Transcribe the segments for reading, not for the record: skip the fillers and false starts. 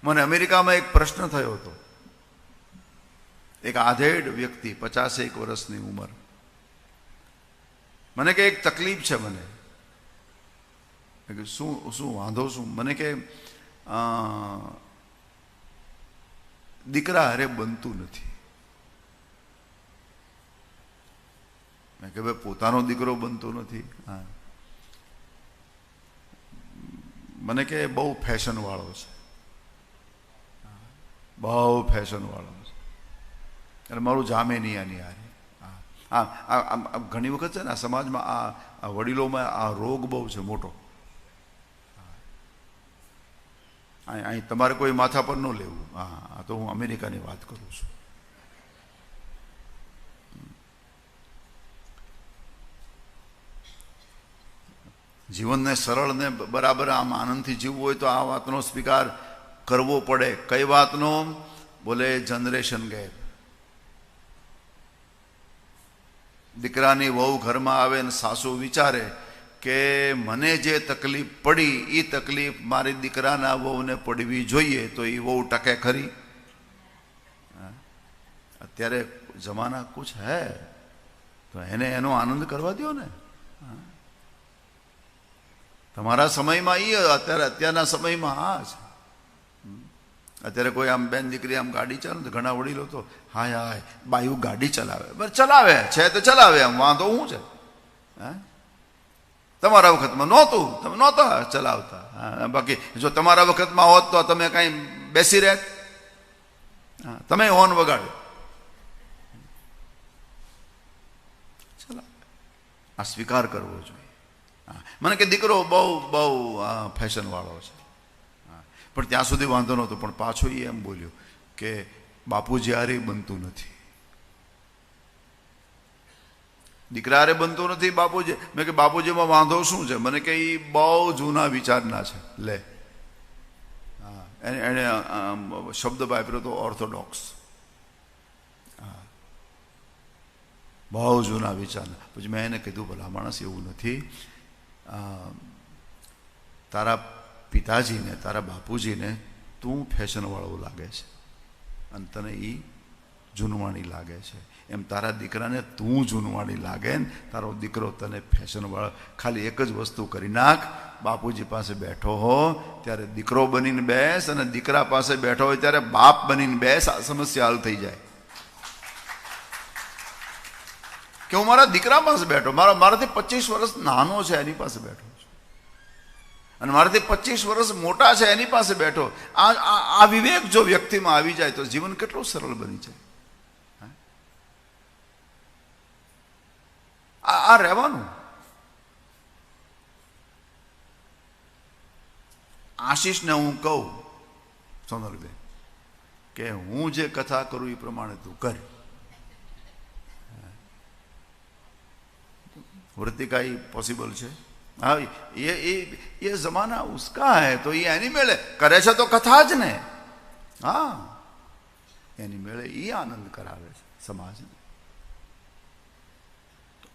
મને અમેરિકામાં એક પ્રશ્ન થયો હતો. એક આધેડ વ્યક્તિ 51 વર્ષની ઉંમર મને કે એક તકલીફ છે. મને શું શું વાંધો શું? મને કે દીકરા હારે બનતું નથી. મેં કે ભાઈ પોતાનો દીકરો બનતો નથી. હા, મને કે બહુ ફેશન વાળો છે, બહુ ફેશન વાળો છે, એટલે મારું જામે નહીં આની હારે. આ ઘણી વખત છે ને આ સમાજમાં આ વડીલોમાં આ રોગ બહુ છે મોટો. અહીં તમારે કોઈ માથા પર ન લેવું. હા, તો હું અમેરિકાની વાત કરું છું. જીવનને સરળ ને બરાબર આમ આનંદથી જીવવું હોય તો આ વાતનો સ્વીકાર કરવો પડે. કઈ વાતનો? બોલે જનરેશન ગેપ. દીકરાની વહુ ઘરમાં આવે ને સાસુ વિચારે કે મને જે તકલીફ પડી એ તકલીફ મારી દીકરાના વહુને પડવી જોઈએ, તો એ વહુ ટકે ખરી? અત્યારે જમાના કુછ હે તો એને એનો આનંદ કરવા દો ને. તમારા સમયમાં એ, અત્યારના સમયમાં આ છે. અત્યારે કોઈ આમ બેન દીકરી આમ ગાડી ચાલે તો ઘણા વડીલો તો હાય હાય બાયું ગાડી ચલાવે. બસ ચલાવે છે તો ચલાવે, આમ વાંધો શું છે? હા, તમારા વખતમાં નહોતું, તમે નહોતા ચલાવતા. બાકી જો તમારા વખતમાં હોત તો તમે કાંઈ બેસી રહેત? તમે હોર્ન વગાડ્યો. ચલો, આ સ્વીકાર કરવો જોઈએ. મને કે દીકરો બહુ બહુ ફેશન વાળો છે, પણ ત્યાં સુધી વાંધો નહોતો. પણ પાછો એ એમ બોલ્યો કે બાપુજી હારે બનતું નથી, દીકરા હારે બનતું નથી બાપુજી. મેં કે બાપુજીમાં વાંધો શું છે? મને કે એ બહુ જૂના વિચારના છે. લે, એને શબ્દ વાપર્યો તો ઓર્થોડોક્સ. બહુ જૂના વિચારના. પછી મેં એને કીધું ભલા માણસ એવું નથી, તારા પિતાજીને તારા બાપુજીને તું ફેશનવાળો લાગે છે અને તને એ જૂનવાણી લાગે છે. એમ તારા દીકરાને તું જૂનવાણી લાગે ને તારો દીકરો તને ફેશનવાળો. ખાલી એક જ વસ્તુ કરી નાખ, બાપુજી પાસે બેઠો હો ત્યારે દીકરો બનીને બેસ, અને દીકરા પાસે બેઠો હોય ત્યારે બાપ બનીને બેસ. આ સમસ્યા હલ થઈ જાય. કે હું મારા દીકરા પાસે બેઠો, મારાથી 25 વર્ષ નાનો છે એની પાસે બેઠો છું, અને મારાથી 25 વર્ષ મોટા છે એની પાસે બેઠો. આ વિવેક જો વ્યક્તિમાં આવી જાય તો જીવન કેટલું સરળ બની જાય. આ રહેવાનું. આશીષને હું કહું સોનલબેન કે હું જે કથા કરું એ પ્રમાણે તું કર. વૃત્તિકા એ પોસિબલ છે? હા, ये जमाना उसका है तो ये एनी मेले करे છે તો કથા જ ને. હા, એની મેળે એ આનંદ કરાવે છે સમાજને.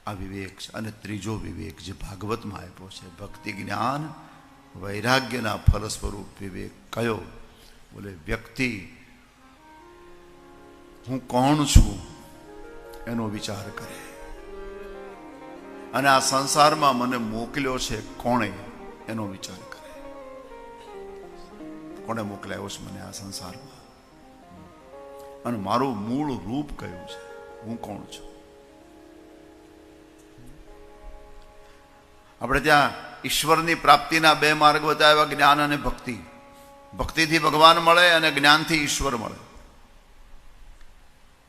આ વિવેક છે. અને ત્રીજો વિવેક જે ભાગવતમાં આપ્યો છે, ભક્તિ જ્ઞાન વૈરાગ્યના ફલ સ્વરૂપ વિવેક કયો? બોલે વ્યક્તિ હું કોણ છું એનો વિચાર કરે, અને આ સંસારમાં મને મોકલ્યો છે કોણે એનો વિચાર કરે. કોણે મોકલાયો છે મને આ સંસારમાં, અને મારું મૂળ રૂપ કયું છે, હું કોણ છું. આપણે ત્યાં ઈશ્વરની પ્રાપ્તિના 2 માર્ગ બતાવ્યા, જ્ઞાન અને ભક્તિ. ભક્તિથી ભગવાન મળે અને જ્ઞાનથી ઈશ્વર મળે.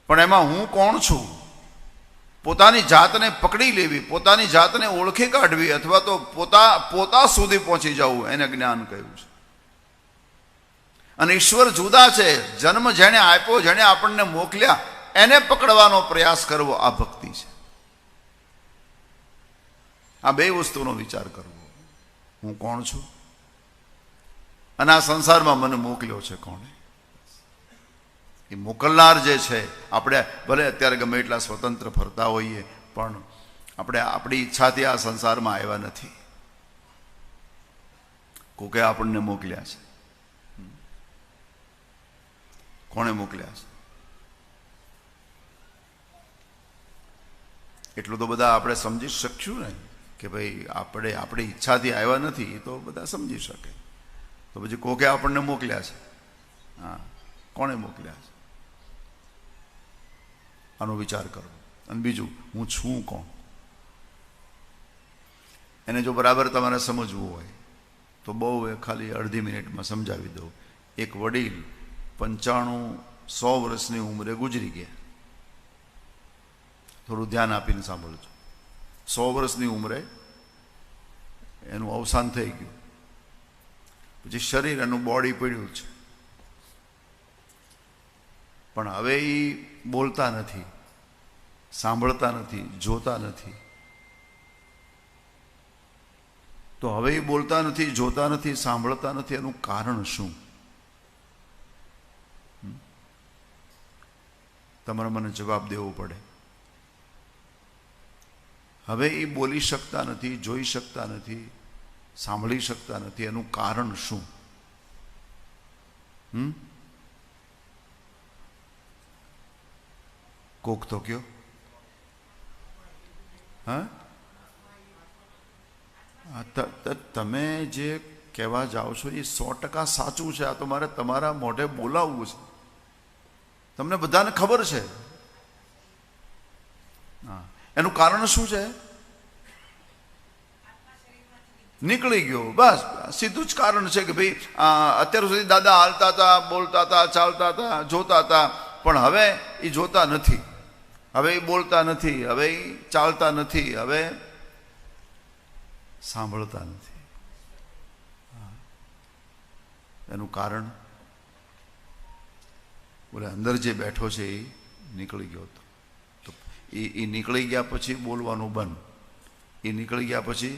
પણ એમાં હું કોણ છું, પોતાની જાતને પકડી લેવી, પોતાની જાતને ઓળખી કાઢવી, અથવા તો પોતા સુધી પહોંચી જવું, એને જ્ઞાન કહ્યું છે. અને ઈશ્વર જુદા છે. જન્મ જેણે આપ્યો, જેણે આપણને મોકલ્યા, એને પકડવાનો પ્રયાસ કરવો આ ભક્તિ છે. આ 2 વસ્તુનો વિચાર કરવો, હું કોણ છું અને આ સંસારમાં મને મોકલ્યો છે કોણે. એ મોકલનાર જે છે, આપણે ભલે અત્યારે ગમે એટલા સ્વતંત્ર ફરતા હોઈએ, પણ આપણે આપણી ઈચ્છાથી આ સંસારમાં આવ્યા નથી. કોકે આપણને મોકલ્યા છે. કોણે મોકલ્યા છે? એટલું તો બધા આપણે સમજી શકશું ને કે ભાઈ આપણે આપણી ઈચ્છાથી આવ્યા નથી, એ તો બધા સમજી શકે. તો પછી કોકે આપણને મોકલ્યા છે. હા, કોણે મોકલ્યા છે? આનો વિચાર કરો. અને બીજું, હું છું કોણ? એને જો બરાબર તમારે સમજવું હોય તો બહુ ખાલી અડધી મિનિટમાં સમજાવી દઉં. એક વડીલ 95-100 વર્ષની ઉંમરે ગુજરી ગયા. થોડું ધ્યાન આપીને સાંભળજો. 100 વર્ષની ઉંમરે એનું અવસાન થઈ ગયું. પછી શરીર એનું બોડી પડ્યું છે, પણ હવે એ બોલતા નથી, સાંભળતા નથી, જોતા નથી. તો હવે એ બોલતા નથી, જોતા નથી, સાંભળતા નથી, એનું કારણ શું? તમારે મને જવાબ દેવો પડે. હવે એ બોલી શકતા નથી, જોઈ શકતા નથી, સાંભળી શકતા નથી, એનું કારણ શું? કોક તો કયો. હા, તમે જે કહેવા જાઓ છો એ 100% સાચું છે. આ તો મારે તમારા મોઢે બોલાવવું છે. તમને બધાને ખબર છે. હા, એનું કારણ શું છે? નીકળી ગયો, બસ. સીધું જ કારણ છે કે ભાઈ અત્યાર સુધી દાદા હાલતા હતા, બોલતા હતા, ચાલતા હતા, જોતા હતા, પણ હવે એ જોતા નથી, હવે એ બોલતા નથી, હવે એ ચાલતા નથી, હવે સાંભળતા નથી. એનું કારણ બોલે અંદર જે બેઠો છે એ નીકળી ગયો હતો. તો એ નીકળી ગયા પછી બોલવાનું બંધ, એ નીકળી ગયા પછી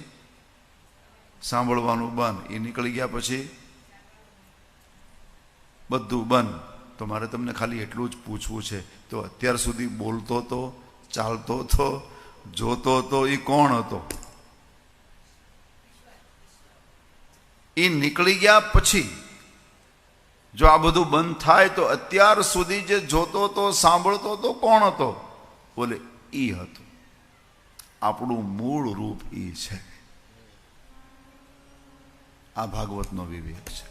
સાંભળવાનું બંધ, એ નીકળી ગયા પછી બધું બંધ. તો મારે તમને ખાલી એટલું જ પૂછવું છે, તો અત્યાર સુધી બોલતો હતો, ચાલતો હતો, જોતો હતો, એ કોણ હતો? એ નીકળી ગયા પછી જો આ બધું બંધ થાય તો અત્યાર સુધી જે જોતો હતો, સાંભળતો હતો, કોણ હતો? બોલે ઈ હતો. આપણું મૂળ રૂપ ઈ છે. આ ભાગવતનો વિવેક છે.